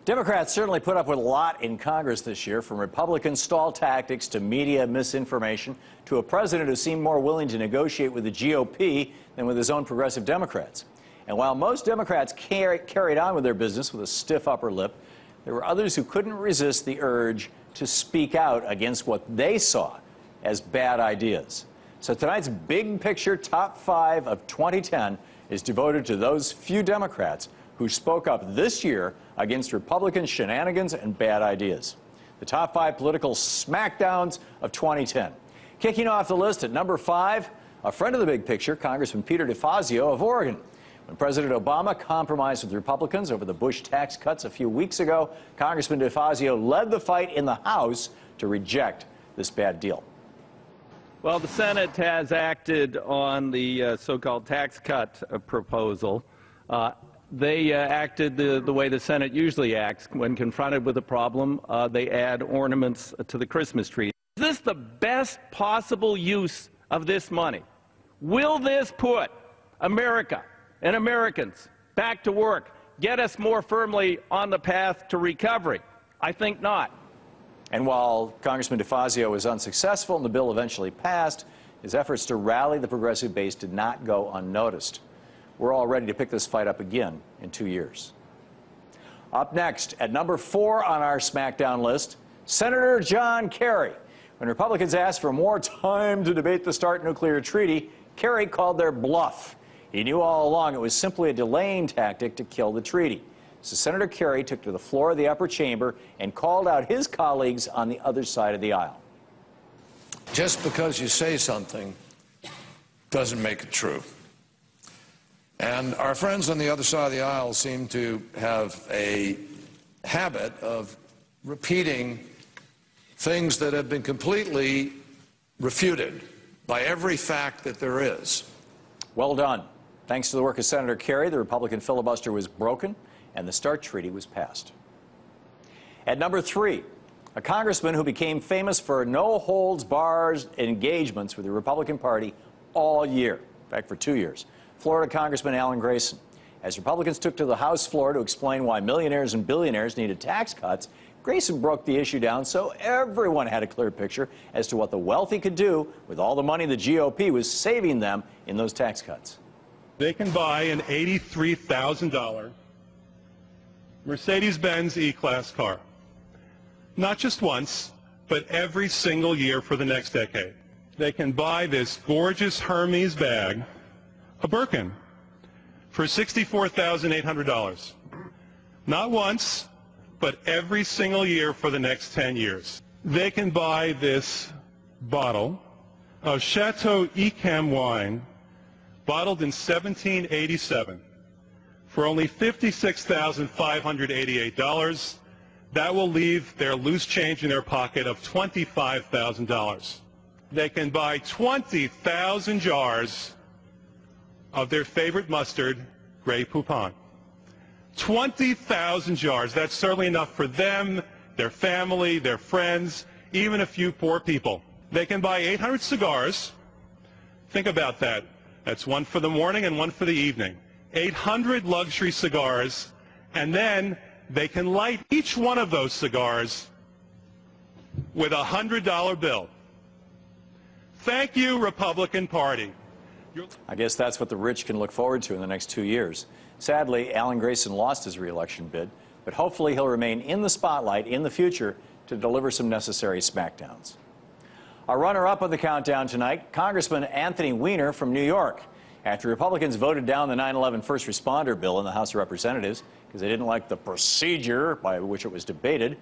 Democrats certainly put up with a lot in Congress this year, from Republican stall tactics to media misinformation to a president who seemed more willing to negotiate with the GOP than with his own progressive Democrats. And while most Democrats carried on with their business with a stiff upper lip, there were others who couldn't resist the urge to speak out against what they saw as bad ideas. So tonight's big picture top 5 of 2010 is devoted to those few Democrats who spoke up this year against Republican shenanigans and bad ideas. The top 5 political smackdowns of 2010. Kicking off the list at number 5, a friend of the big picture, Congressman Peter DeFazio of Oregon. When President Obama compromised with Republicans over the Bush tax cuts a few weeks ago, Congressman DeFazio led the fight in the House to reject this bad deal. Well, the Senate has acted on the so-called tax cut proposal. They acted the way the Senate usually acts when confronted with a problem. They add ornaments to the Christmas tree. Is this the best possible use of this money? Will this put America and Americans back to work, get us more firmly on the path to recovery? I think not. And while Congressman DeFazio was unsuccessful and the bill eventually passed, his efforts to rally the progressive base did not go unnoticed. We're all ready to pick this fight up again in 2 years. Up next, at number 4 on our Smackdown list, Senator John Kerry. When Republicans asked for more time to debate the START nuclear treaty, Kerry called their bluff. He knew all along it was simply a delaying tactic to kill the treaty. So Senator Kerry took to the floor of the upper chamber and called out his colleagues on the other side of the aisle. Just because you say something doesn't make it true. And our friends on the other side of the aisle seem to have a habit of repeating things that have been completely refuted by every fact that there is. Well done. Thanks to the work of Senator Kerry, the Republican filibuster was broken and the START treaty was passed. At number 3, a congressman who became famous for no-holds-barred engagements with the Republican Party all year, in fact, for 2 years. Florida Congressman Alan Grayson. As Republicans took to the House floor to explain why millionaires and billionaires needed tax cuts, Grayson broke the issue down so everyone had a clear picture as to what the wealthy could do with all the money the GOP was saving them in those tax cuts. They can buy an $83,000 Mercedes-Benz E-Class car. Not just once, but every single year for the next decade. They can buy this gorgeous Hermes bag, a Birkin, for $64,800. Not once, but every single year for the next 10 years. They can buy this bottle of Chateau Yquem wine, bottled in 1787, for only $56,588. That will leave their loose change in their pocket of $25,000. They can buy 20,000 jars of their favorite mustard, Grey Poupon. 20,000 jars. That's certainly enough for them, their family, their friends, even a few poor people. They can buy 800 cigars. Think about that. That's one for the morning and one for the evening. 800 luxury cigars, and then they can light each one of those cigars with a $100 bill. Thank you, Republican Party. I guess that's what the rich can look forward to in the next 2 years. Sadly, Alan Grayson lost his re-election bid, but hopefully he'll remain in the spotlight in the future to deliver some necessary smackdowns. Our runner-up of the countdown tonight, Congressman Anthony Weiner from New York. After Republicans voted down the 9/11 first responder bill in the House of Representatives because they didn't like the procedure by which it was debated,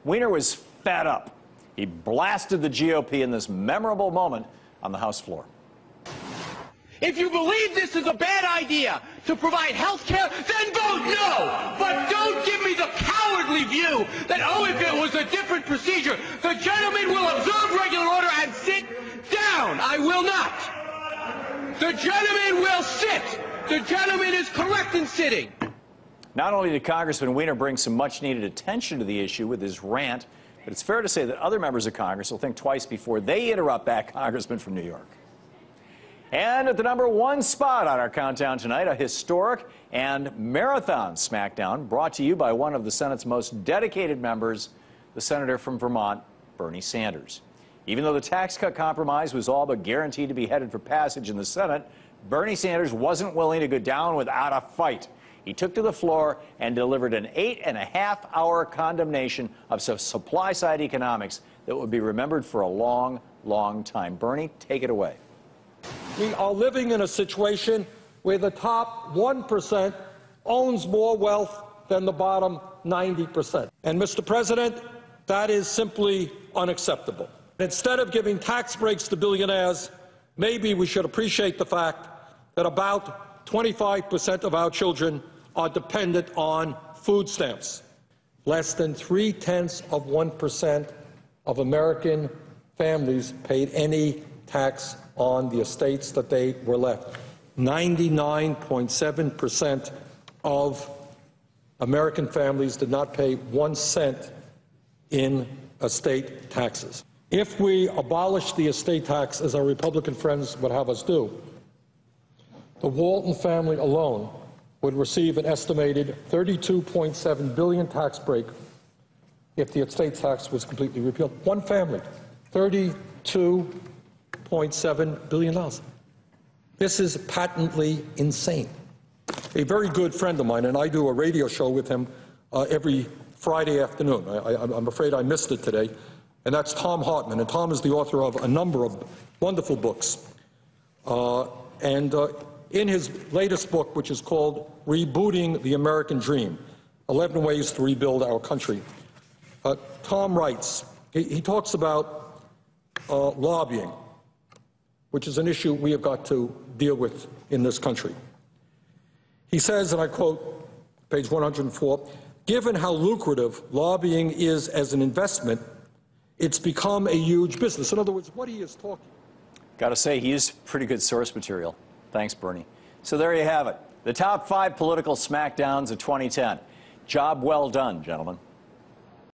Weiner was fed up. He blasted the GOP in this memorable moment on the House floor. If you believe this is a bad idea to provide health care, then vote no! But don't give me the cowardly view that, oh, if it was a different procedure, the gentleman will observe regular order and sit down. I will not. The gentleman will sit. The gentleman is correct in sitting. Not only did Congressman Weiner bring some much-needed attention to the issue with his rant, but it's fair to say that other members of Congress will think twice before they interrupt that congressman from New York. And at the #1 spot on our countdown tonight, a historic and marathon Smackdown brought to you by one of the Senate's most dedicated members, the senator from Vermont, Bernie Sanders. Even though the tax cut compromise was all but guaranteed to be headed for passage in the Senate, Bernie Sanders wasn't willing to go down without a fight. He took to the floor and delivered an 8.5-hour condemnation of supply-side economics that would be remembered for a long, long time. Bernie, take it away. We are living in a situation where the top 1% owns more wealth than the bottom 90%. And, Mr. President, that is simply unacceptable. Instead of giving tax breaks to billionaires, maybe we should appreciate the fact that about 25% of our children are dependent on food stamps. Less than 0.3% of American families paid any tax on the estates that they were left. 99.7% of American families did not pay 1 cent in estate taxes. If we abolish the estate tax, as our Republican friends would have us do, the Walton family alone would receive an estimated $32.7 billion tax break if the estate tax was completely repealed. One family, $32.7 billion. This is patently insane. A very good friend of mine, and I do a radio show with him every Friday afternoon. I'm afraid I missed it today, and that's Thom Hartmann. And Thom is the author of a number of wonderful books. In his latest book, which is called Rebooting the American Dream, 11 Ways to Rebuild Our Country, Thom writes, he talks about lobbying, which is an issue we have got to deal with in this country. He says, and I quote, page 104, "Given how lucrative lobbying is as an investment, it's become a huge business." In other words, what he is talking. Got to say, he is pretty good source material. Thanks, Bernie. So there you have it. The top 5 political smackdowns of 2010. Job well done, gentlemen.